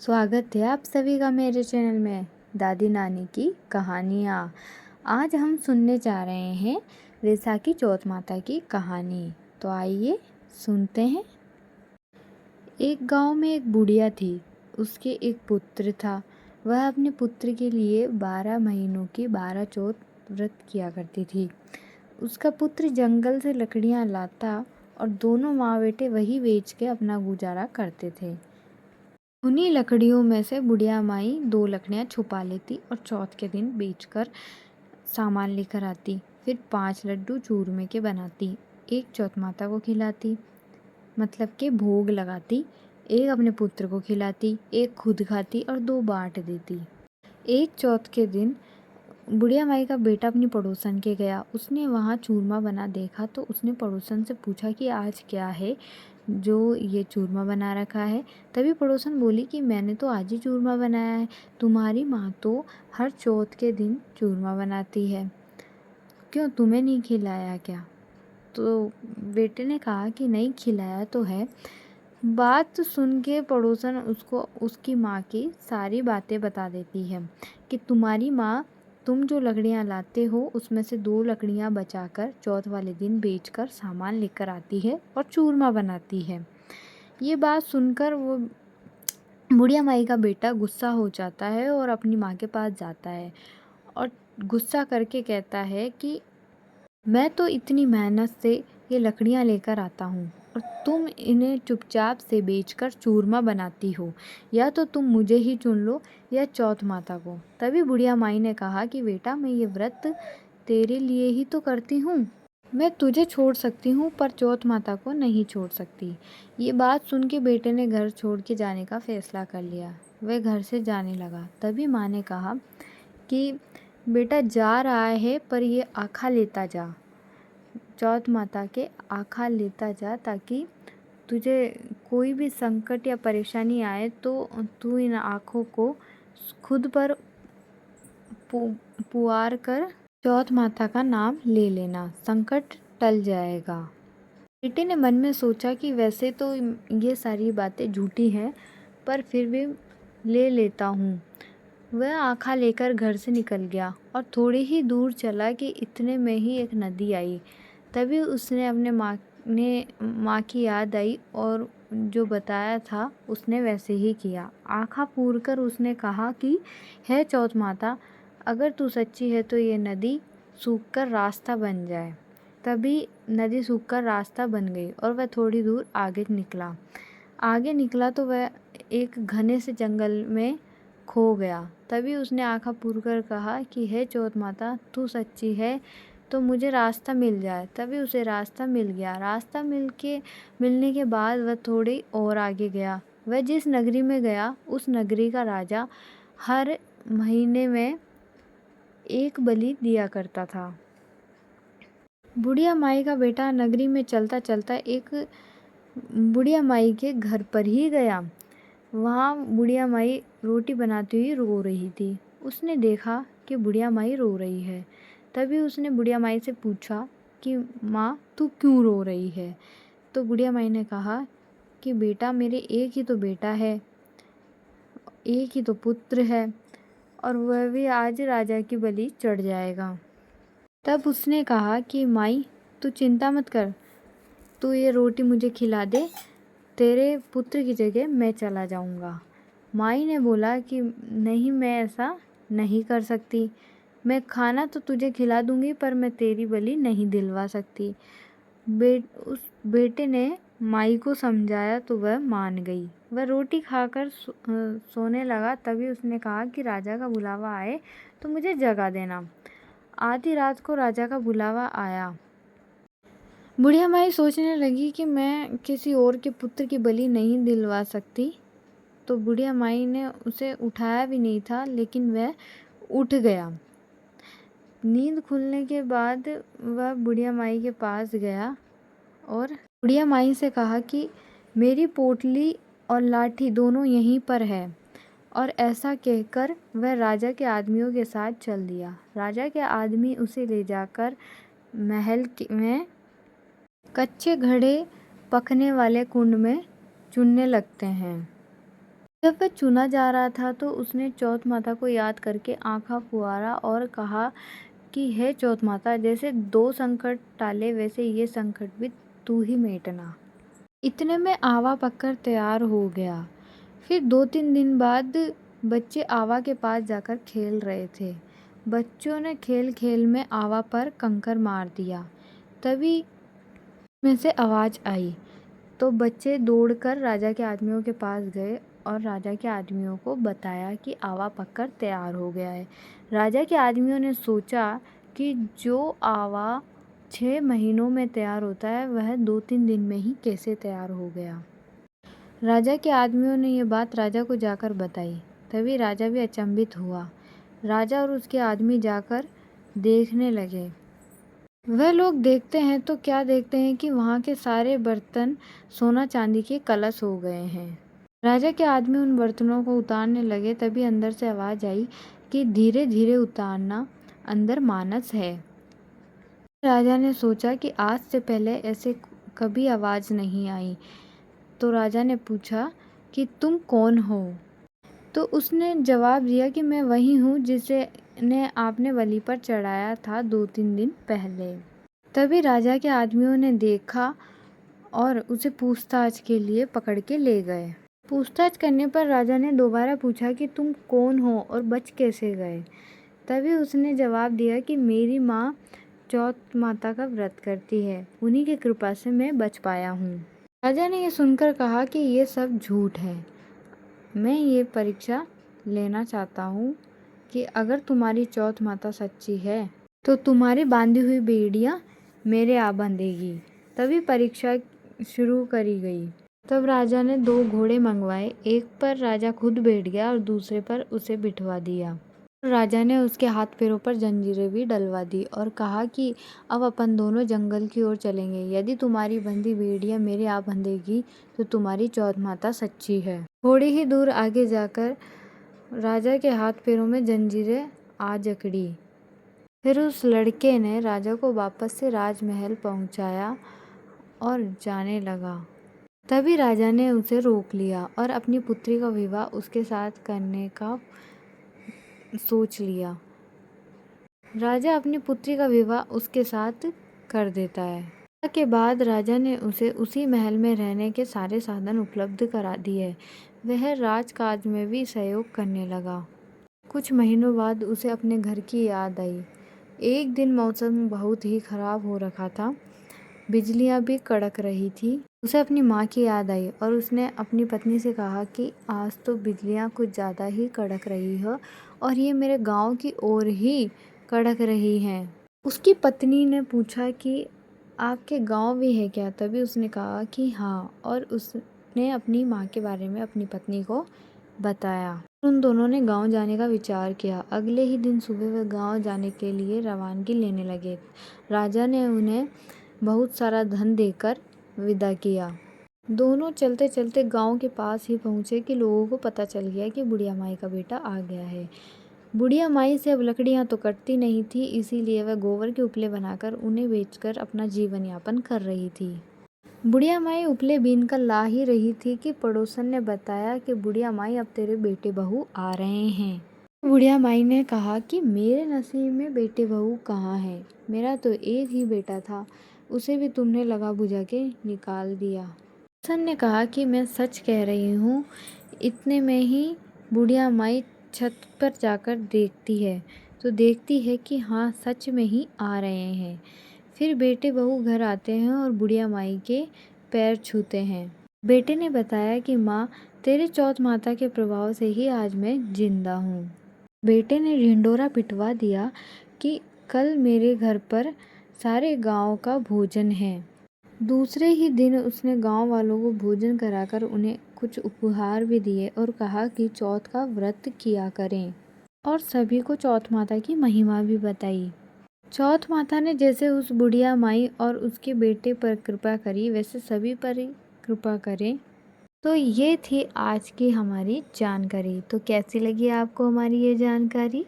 स्वागत है आप सभी का मेरे चैनल में दादी नानी की कहानियाँ। आज हम सुनने जा रहे हैं वैसाखी चौथ माता की कहानी। तो आइए सुनते हैं। एक गांव में एक बुढ़िया थी। उसके एक पुत्र था। वह अपने पुत्र के लिए 12 महीनों की 12 चौथ व्रत किया करती थी। उसका पुत्र जंगल से लकड़ियाँ लाता और दोनों माँ बेटे वही बेच के अपना गुजारा करते थे। उन्हीं लकड़ियों में से बुढ़िया माई 2 लकड़ियाँ छुपा लेती और चौथ के दिन बेचकर सामान लेकर आती। फिर 5 लड्डू चूरमे के बनाती, एक चौथ माता को खिलाती, मतलब के भोग लगाती, एक अपने पुत्र को खिलाती, एक खुद खाती और 2 बांट देती। एक चौथ के दिन बुढ़िया माई का बेटा अपनी पड़ोसन के गया। उसने वहाँ चूरमा बना देखा तो उसने पड़ोसन से पूछा कि आज क्या है जो ये चूरमा बना रखा है। तभी पड़ोसन बोली कि मैंने तो आज ही चूरमा बनाया है, तुम्हारी माँ तो हर चौथ के दिन चूरमा बनाती है, क्यों तुम्हें नहीं खिलाया क्या? तो बेटे ने कहा कि नहीं, खिलाया तो है। बात सुन के पड़ोसन उसको उसकी माँ की सारी बातें बता देती है कि तुम्हारी माँ, तुम जो लकड़ियाँ लाते हो उसमें से 2 लकड़ियाँ बचाकर चौथ वाले दिन बेचकर सामान लेकर आती है और चूरमा बनाती है। ये बात सुनकर वो बुढ़िया माई का बेटा गुस्सा हो जाता है और अपनी माँ के पास जाता है और गुस्सा करके कहता है कि मैं तो इतनी मेहनत से ये लकड़ियाँ लेकर आता हूँ और तुम इन्हें चुपचाप से बेचकर चूरमा बनाती हो। या तो तुम मुझे ही चुन लो या चौथ माता को। तभी बुढ़िया माई ने कहा कि बेटा, मैं ये व्रत तेरे लिए ही तो करती हूँ। मैं तुझे छोड़ सकती हूँ पर चौथ माता को नहीं छोड़ सकती। ये बात सुन के बेटे ने घर छोड़ के जाने का फैसला कर लिया। वह घर से जाने लगा। तभी माँ ने कहा कि बेटा जा रहा है पर ये आखा लेता जा, चौथ माता के आखा लेता जा, ताकि तुझे कोई भी संकट या परेशानी आए तो तू इन आँखों को खुद पर पुआर कर चौथ माता का नाम ले लेना, संकट टल जाएगा। बेटे ने मन में सोचा कि वैसे तो ये सारी बातें झूठी हैं, पर फिर भी ले लेता हूँ। वह आँखा लेकर घर से निकल गया और थोड़ी ही दूर चला कि इतने में ही एक नदी आई। तभी उसने अपने माँ की याद आई और जो बताया था उसने वैसे ही किया। आँखा पूर कर उसने कहा कि हे चौथ माता, अगर तू सच्ची है तो ये नदी सूखकर रास्ता बन जाए। तभी नदी सूखकर रास्ता बन गई और वह थोड़ी दूर आगे निकला तो वह एक घने से जंगल में खो गया। तभी उसने आँखा पूर कर कहा कि हे चौथ माता, तू सच्ची है तो मुझे रास्ता मिल जाए। तभी उसे रास्ता मिल गया। रास्ता मिलने के बाद वह थोड़ी और आगे गया। वह जिस नगरी में गया उस नगरी का राजा हर महीने में एक बलि दिया करता था। बुढ़िया माई का बेटा नगरी में चलता चलता एक बुढ़िया माई के घर पर ही गया। वहाँ बुढ़िया माई रोटी बनाती हुई रो रही थी। उसने देखा कि बुढ़िया माई रो रही है। तभी उसने बुढ़िया माई से पूछा कि माँ, तू क्यों रो रही है? तो बुढ़िया माई ने कहा कि बेटा, मेरे एक ही तो बेटा है, एक ही तो पुत्र है और वह भी आज राजा की बलि चढ़ जाएगा। तब उसने कहा कि माई, तू चिंता मत कर, तू ये रोटी मुझे खिला दे, तेरे पुत्र की जगह मैं चला जाऊंगा। माई ने बोला कि नहीं, मैं ऐसा नहीं कर सकती। मैं खाना तो तुझे खिला दूंगी पर मैं तेरी बलि नहीं दिलवा सकती। उस बेटे ने माई को समझाया तो वह मान गई। वह रोटी खाकर सोने लगा। तभी उसने कहा कि राजा का बुलावा आए तो मुझे जगा देना। आधी रात को राजा का बुलावा आया। बुढ़िया माई सोचने लगी कि मैं किसी और के पुत्र की बलि नहीं दिलवा सकती। तो बुढ़िया माई ने उसे उठाया भी नहीं था, लेकिन वह उठ गया। नींद खुलने के बाद वह बुढ़िया माई के पास गया और बुढ़िया माई से कहा कि मेरी पोटली और लाठी दोनों यहीं पर है। और ऐसा कहकर वह राजा के आदमियों के साथ चल दिया। राजा के आदमी उसे ले जाकर महल में कच्चे घड़े पकने वाले कुंड में चुनने लगते हैं। जब वह चुना जा रहा था तो उसने चौथ माता को याद करके आँखा फुआरा और कहा कि हे चौथ माता, जैसे 2 संकट टाले वैसे ये संकट भी तू ही मेटना। इतने में आवा पककर तैयार हो गया। फिर 2-3 दिन बाद बच्चे आवा के पास जाकर खेल रहे थे। बच्चों ने खेल-खेल में आवा पर कंकर मार दिया। तभी में से आवाज़ आई तो बच्चे दौड़कर राजा के आदमियों के पास गए और राजा के आदमियों को बताया कि आवा पककर तैयार हो गया है। राजा के आदमियों ने सोचा कि जो आवा 6 महीनों में तैयार होता है वह 2-3 दिन में ही कैसे तैयार हो गया। राजा के आदमियों ने ये बात राजा को जाकर बताई। तभी राजा भी अचंभित हुआ। राजा और उसके आदमी जाकर देखने लगे। वह लोग देखते हैं तो क्या देखते हैं कि वहाँ के सारे बर्तन सोना चांदी के कलश हो गए हैं। राजा के आदमी उन बर्तनों को उतारने लगे। तभी अंदर से आवाज़ आई कि धीरे धीरे उतारना, अंदर मानस है। राजा ने सोचा कि आज से पहले ऐसे कभी आवाज़ नहीं आई। तो राजा ने पूछा कि तुम कौन हो? तो उसने जवाब दिया कि मैं वही हूँ जिसे आपने बलि पर चढ़ाया था 2-3 दिन पहले। तभी राजा के आदमियों ने देखा और उसे पूछताछ के लिए पकड़ के ले गए। पूछताछ करने पर राजा ने दोबारा पूछा कि तुम कौन हो और बच कैसे गए? तभी उसने जवाब दिया कि मेरी माँ चौथ माता का व्रत करती है, उन्हीं की कृपा से मैं बच पाया हूँ। राजा ने ये सुनकर कहा कि ये सब झूठ है। मैं ये परीक्षा लेना चाहता हूँ कि अगर तुम्हारी चौथ माता सच्ची है तो तुम्हारी बांधी हुई बेड़ियाँ मेरे आ बंधेगी। तभी परीक्षा शुरू करी गई। तब राजा ने 2 घोड़े मंगवाए। एक पर राजा खुद बैठ गया और दूसरे पर उसे बिठवा दिया। राजा ने उसके हाथ पैरों पर जंजीरें भी डलवा दी और कहा कि अब अपन दोनों जंगल की ओर चलेंगे। यदि तुम्हारी बंधी भेड़िया मेरे आ बंधेगी तो तुम्हारी चौथ माता सच्ची है। थोड़ी ही दूर आगे जाकर राजा के हाथ पैरों में जंजीरें आ जकड़ी। फिर उस लड़के ने राजा को वापस से राजमहल पहुंचाया और जाने लगा। तभी राजा ने उसे रोक लिया और अपनी पुत्री का विवाह उसके साथ करने का सोच लिया। राजा अपनी पुत्री का विवाह उसके साथ कर देता है। के बाद राजा ने उसे उसी महल में रहने के सारे साधन उपलब्ध करा दिए। वह राजकाज में भी सहयोग करने लगा। कुछ महीनों बाद उसे अपने घर की याद आई। एक दिन मौसम बहुत ही खराब हो रखा था, बिजलियां भी कड़क रही थी। उसे अपनी माँ की याद आई और उसने अपनी पत्नी से कहा कि आज तो बिजलियां कुछ ज़्यादा ही कड़क रही है और ये मेरे गांव की ओर ही कड़क रही हैं। उसकी पत्नी ने पूछा कि आपके गांव भी है क्या? तभी उसने कहा कि हाँ, और उसने अपनी माँ के बारे में अपनी पत्नी को बताया। उन दोनों ने गांव जाने का विचार किया। अगले ही दिन सुबह वे गांव जाने के लिए रवानगी लेने लगे। राजा ने उन्हें बहुत सारा धन देकर विदा किया। दोनों चलते चलते गांव के पास ही पहुंचे कि लोगों को पता चल गया कि बुढ़िया माई का बेटा आ गया है। बुढ़िया माई से अब लकड़ियां तो कटती नहीं थी, इसीलिए वह गोबर के उपले बनाकर उन्हें बेचकर अपना जीवन यापन कर रही थी। बुढ़िया माई उपले बीन कर ला ही रही थी कि पड़ोसन ने बताया कि बुढ़िया माई अब तेरे बेटे बहू आ रहे हैं। बुढ़िया माई ने कहा कि मेरे नसीब में बेटे बहू कहाँ है? मेरा तो एक ही बेटा था, उसे भी तुमने लगा बुझा के निकाल दिया। पड़ोसन ने कहा कि मैं सच कह रही हूँ। इतने में ही बुढ़िया माई छत पर जाकर देखती है तो देखती है कि हाँ, सच में ही आ रहे हैं। फिर बेटे बहू घर आते हैं और बुढ़िया माई के पैर छूते हैं। बेटे ने बताया कि माँ, तेरे चौथ माता के प्रभाव से ही आज मैं जिंदा हूँ। बेटे ने ढिंडोरा पिटवा दिया कि कल मेरे घर पर सारे गांव का भोजन है। दूसरे ही दिन उसने गांव वालों को भोजन कराकर उन्हें कुछ उपहार भी दिए और कहा कि चौथ का व्रत किया करें, और सभी को चौथ माता की महिमा भी बताई। चौथ माता ने जैसे उस बुढ़िया माई और उसके बेटे पर कृपा करी, वैसे सभी पर ही कृपा करें। तो ये थी आज की हमारी जानकारी। तो कैसी लगी आपको हमारी ये जानकारी?